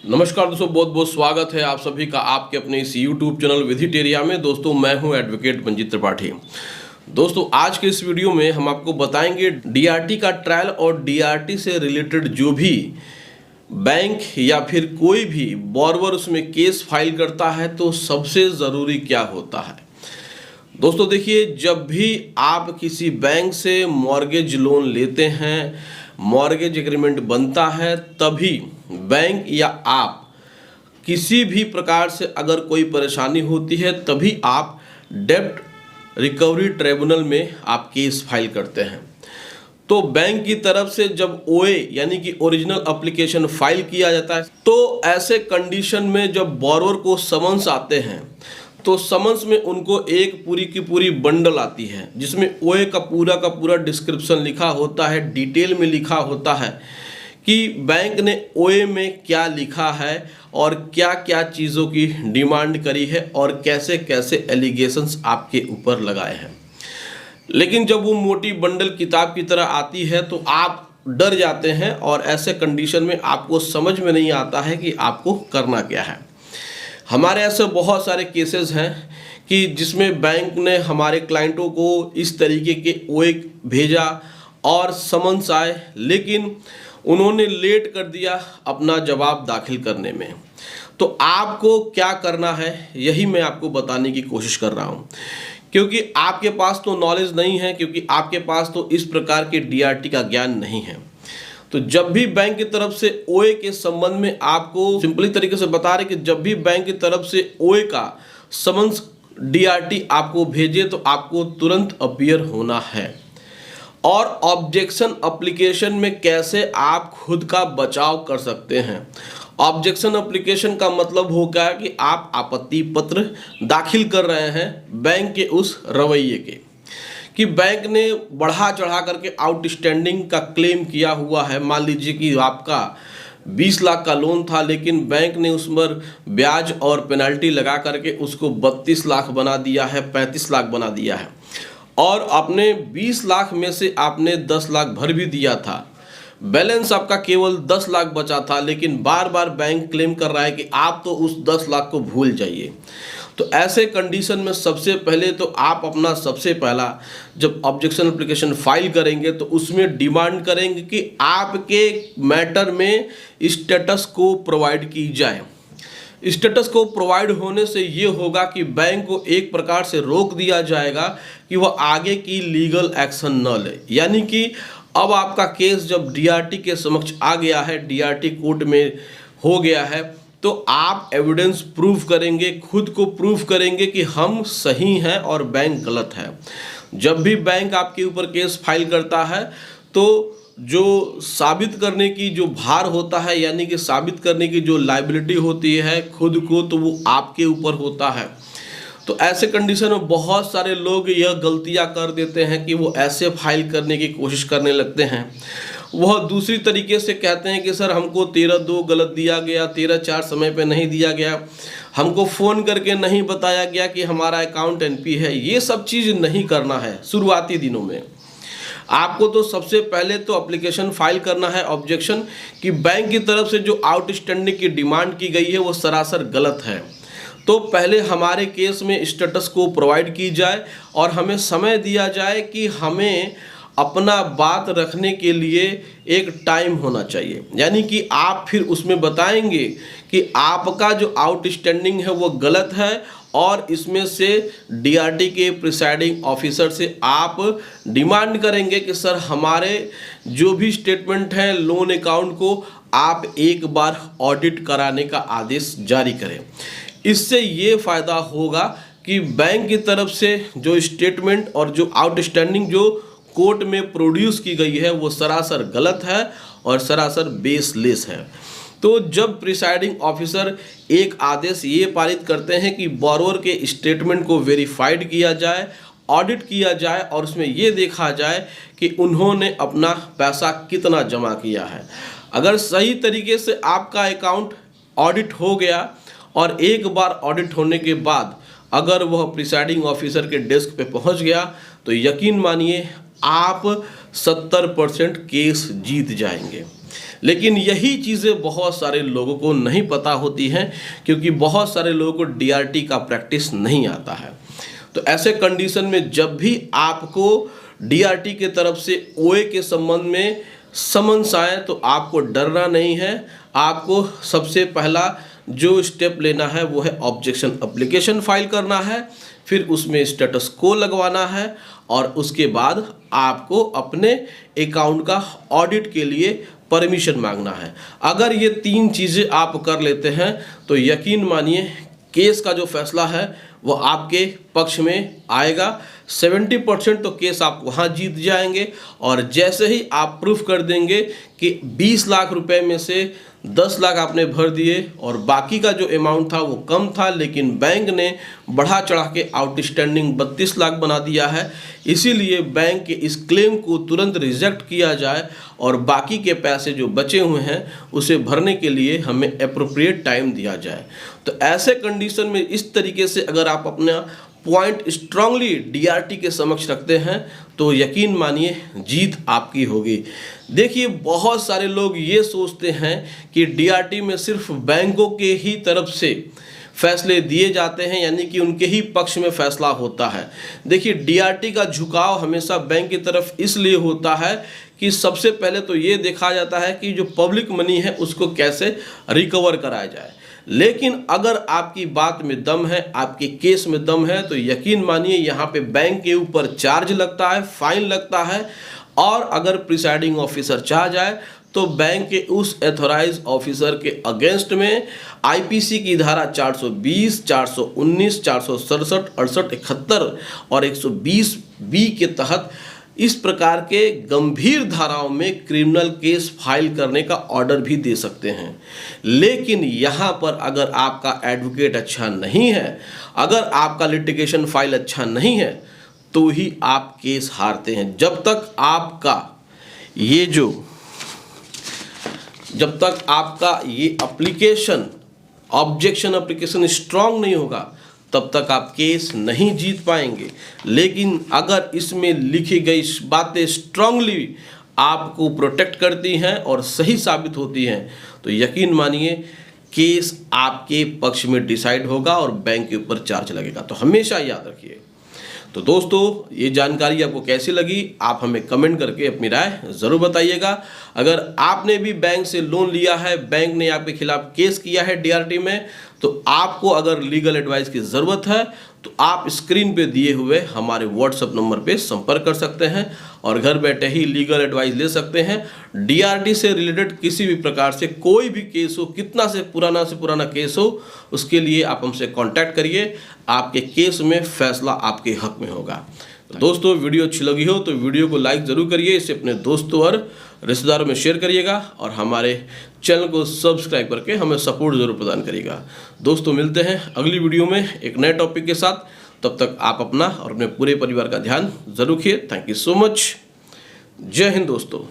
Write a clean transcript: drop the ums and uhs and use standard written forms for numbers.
नमस्कार दोस्तों, बहुत बहुत स्वागत है आप सभी का आपके अपने इस YouTube चैनल विधिटेरिया में। दोस्तों मैं हूं एडवोकेट मंजीत त्रिपाठी। दोस्तों आज के इस वीडियो में हम आपको बताएंगे डीआरटी का ट्रायल और डीआरटी से रिलेटेड जो भी बैंक या फिर कोई भी बॉरोवर उसमें केस फाइल करता है तो सबसे ज़रूरी क्या होता है। दोस्तों देखिए, जब भी आप किसी बैंक से मॉर्गेज लोन लेते हैं, मॉर्गेज एग्रीमेंट बनता है, तभी बैंक या आप किसी भी प्रकार से अगर कोई परेशानी होती है तभी आप डेब्ट रिकवरी ट्रिब्यूनल में आप केस फाइल करते हैं। तो बैंक की तरफ से जब ओए यानी कि ओरिजिनल एप्लीकेशन फाइल किया जाता है तो ऐसे कंडीशन में जब बॉरोवर को समन्स आते हैं तो समन्स में उनको एक पूरी की पूरी बंडल आती है जिसमें ओए का पूरा डिस्क्रिप्शन लिखा होता है, डिटेल में लिखा होता है कि बैंक ने ओए में क्या लिखा है और क्या क्या चीज़ों की डिमांड करी है और कैसे कैसे एलिगेशंस आपके ऊपर लगाए हैं। लेकिन जब वो मोटी बंडल किताब की तरह आती है तो आप डर जाते हैं और ऐसे कंडीशन में आपको समझ में नहीं आता है कि आपको करना क्या है। हमारे ऐसे बहुत सारे केसेस हैं कि जिसमें बैंक ने हमारे क्लाइंटों को इस तरीके के ओए भेजा और समन्स आए, लेकिन उन्होंने लेट कर दिया अपना जवाब दाखिल करने में। तो आपको क्या करना है यही मैं आपको बताने की कोशिश कर रहा हूँ, क्योंकि आपके पास तो नॉलेज नहीं है, क्योंकि आपके पास तो इस प्रकार के डीआरटी का ज्ञान नहीं है। तो जब भी बैंक की तरफ से ओए के संबंध में आपको सिंपली तरीके से बता रहे कि जब भी बैंक की तरफ से ओए का समन्स डीआरटी आपको भेजे तो आपको तुरंत अपीयर होना है। और ऑब्जेक्शन एप्लीकेशन में कैसे आप खुद का बचाव कर सकते हैं। ऑब्जेक्शन एप्लीकेशन का मतलब होगा कि आप आपत्ति पत्र दाखिल कर रहे हैं बैंक के उस रवैये के कि बैंक ने बढ़ा चढ़ा करके आउटस्टैंडिंग का क्लेम किया हुआ है। मान लीजिए कि आपका 20 लाख का लोन था, लेकिन बैंक ने उस पर ब्याज और पेनल्टी लगा करके उसको 32 लाख बना दिया है, 35 लाख बना दिया है और आपने 20 लाख में से आपने 10 लाख भर भी दिया था। बैलेंस आपका केवल 10 लाख बचा था, लेकिन बार बार बैंक क्लेम कर रहा है कि आप तो उस 10 लाख को भूल जाइए। तो ऐसे कंडीशन में सबसे पहले तो आप अपना सबसे पहला जब ऑब्जेक्शन एप्लीकेशन फाइल करेंगे तो उसमें डिमांड करेंगे कि आपके मैटर में स्टेटस को प्रोवाइड की जाए। स्टेटस को प्रोवाइड होने से ये होगा कि बैंक को एक प्रकार से रोक दिया जाएगा कि वह आगे की लीगल एक्शन न ले। यानी कि अब आपका केस जब डीआरटी के समक्ष आ गया है, डीआरटी कोर्ट में हो गया है, तो आप एविडेंस प्रूफ करेंगे, खुद को प्रूफ करेंगे कि हम सही हैं और बैंक गलत है। जब भी बैंक आपके ऊपर केस फाइल करता है तो जो साबित करने की जो भार होता है, यानी कि साबित करने की जो लायबिलिटी होती है खुद को, तो वो आपके ऊपर होता है। तो ऐसे कंडीशन में बहुत सारे लोग यह गलतियां कर देते हैं कि वो ऐसे फाइल करने की कोशिश करने लगते हैं। वह दूसरी तरीके से कहते हैं कि सर हमको 13/2 गलत दिया गया, 13/4 समय पे नहीं दिया गया, हमको फ़ोन करके नहीं बताया गया कि हमारा अकाउंट एनपी है। ये सब चीज़ नहीं करना है शुरुआती दिनों में। आपको तो सबसे पहले तो एप्लीकेशन फाइल करना है ऑब्जेक्शन कि बैंक की तरफ से जो आउटस्टैंडिंग की डिमांड की गई है वो सरासर गलत है। तो पहले हमारे केस में स्टेटस को प्रोवाइड की जाए और हमें समय दिया जाए कि हमें अपना बात रखने के लिए एक टाइम होना चाहिए। यानी कि आप फिर उसमें बताएंगे कि आपका जो आउटस्टैंडिंग है वो गलत है और इसमें से डीआरटी के प्रिसाइडिंग ऑफिसर से आप डिमांड करेंगे कि सर हमारे जो भी स्टेटमेंट है लोन अकाउंट को आप एक बार ऑडिट कराने का आदेश जारी करें। इससे ये फ़ायदा होगा कि बैंक की तरफ से जो स्टेटमेंट और जो आउटस्टैंडिंग जो कोर्ट में प्रोड्यूस की गई है वो सरासर गलत है और सरासर बेसलेस है। तो जब प्रिसाइडिंग ऑफिसर एक आदेश ये पारित करते हैं कि बॉरोवर के स्टेटमेंट को वेरीफाइड किया जाए, ऑडिट किया जाए और उसमें ये देखा जाए कि उन्होंने अपना पैसा कितना जमा किया है। अगर सही तरीके से आपका अकाउंट ऑडिट हो गया और एक बार ऑडिट होने के बाद अगर वह प्रिसाइडिंग ऑफिसर के डेस्क पे पहुंच गया तो यकीन मानिए आप 70% केस जीत जाएंगे। लेकिन यही चीज़ें बहुत सारे लोगों को नहीं पता होती हैं, क्योंकि बहुत सारे लोगों को डीआरटी का प्रैक्टिस नहीं आता है। तो ऐसे कंडीशन में जब भी आपको डीआरटी के तरफ से ओए के संबंध में समन्स आए तो आपको डरना नहीं है। आपको सबसे पहला जो स्टेप लेना है वो है ऑब्जेक्शन एप्लीकेशन फाइल करना है, फिर उसमें स्टेटस को लगवाना है और उसके बाद आपको अपने अकाउंट का ऑडिट के लिए परमिशन मांगना है। अगर ये 3 चीज़ें आप कर लेते हैं तो यकीन मानिए केस का जो फैसला है वो आपके पक्ष में आएगा। 70% तो केस आप वहाँ जीत जाएंगे। और जैसे ही आप प्रूफ कर देंगे कि 20 लाख रुपए में से 10 लाख आपने भर दिए और बाकी का जो अमाउंट था वो कम था, लेकिन बैंक ने बढ़ा चढ़ा के आउटस्टैंडिंग 32 लाख बना दिया है, इसीलिए बैंक के इस क्लेम को तुरंत रिजेक्ट किया जाए और बाकी के पैसे जो बचे हुए हैं उसे भरने के लिए हमें एप्रोप्रिएट टाइम दिया जाए। तो ऐसे कंडीशन में इस तरीके से अगर आप अपना पॉइंट स्ट्रांगली डीआरटी के समक्ष रखते हैं तो यकीन मानिए जीत आपकी होगी। देखिए, बहुत सारे लोग ये सोचते हैं कि डीआरटी में सिर्फ बैंकों के ही तरफ से फैसले दिए जाते हैं, यानी कि उनके ही पक्ष में फैसला होता है। देखिए, डीआरटी का झुकाव हमेशा बैंक की तरफ इसलिए होता है कि सबसे पहले तो ये देखा जाता है कि जो पब्लिक मनी है उसको कैसे रिकवर कराया जाए। लेकिन अगर आपकी बात में दम है, आपके केस में दम है, तो यकीन मानिए यहाँ पे बैंक के ऊपर चार्ज लगता है, फाइन लगता है। और अगर प्रिसाइडिंग ऑफिसर चाह जाए तो बैंक के उस एथोराइज ऑफिसर के अगेंस्ट में आईपीसी की धारा 420, 419, 467, 68, 71 और 120 बी के तहत इस प्रकार के गंभीर धाराओं में क्रिमिनल केस फाइल करने का ऑर्डर भी दे सकते हैं। लेकिन यहाँ पर अगर आपका एडवोकेट अच्छा नहीं है, अगर आपका लिटिगेशन फाइल अच्छा नहीं है, तो ही आप केस हारते हैं। जब तक आपका ये एप्लीकेशन, ऑब्जेक्शन एप्लीकेशन स्ट्रांग नहीं होगा, तब तक आप केस नहीं जीत पाएंगे। लेकिन अगर इसमें लिखी गई बातें स्ट्रांगली आपको प्रोटेक्ट करती हैं और सही साबित होती हैं, तो यकीन मानिए केस आपके पक्ष में डिसाइड होगा और बैंक के ऊपर चार्ज लगेगा। तो हमेशा याद रखिए। तो दोस्तों, ये जानकारी आपको कैसी लगी, आप हमें कमेंट करके अपनी राय ज़रूर बताइएगा। अगर आपने भी बैंक से लोन लिया है, बैंक ने आपके खिलाफ केस किया है डीआरटी में, तो आपको अगर लीगल एडवाइस की ज़रूरत है तो आप स्क्रीन पे दिए हुए हमारे व्हाट्सएप नंबर पे संपर्क कर सकते हैं और घर बैठे ही लीगल एडवाइस ले सकते हैं। डीआरटी से रिलेटेड किसी भी प्रकार से कोई भी केस हो, कितना से पुराना केस हो, उसके लिए आप हमसे कांटेक्ट करिए। आपके केस में फैसला आपके हक में होगा। तो दोस्तों, वीडियो अच्छी लगी हो तो वीडियो को लाइक ज़रूर करिए, इसे अपने दोस्तों और रिश्तेदारों में शेयर करिएगा और हमारे चैनल को सब्सक्राइब करके हमें सपोर्ट ज़रूर प्रदान करिएगा। दोस्तों, मिलते हैं अगली वीडियो में एक नए टॉपिक के साथ। तब तक आप अपना और अपने पूरे परिवार का ध्यान जरूर रखिए। Thank you so much. जय हिंद दोस्तों।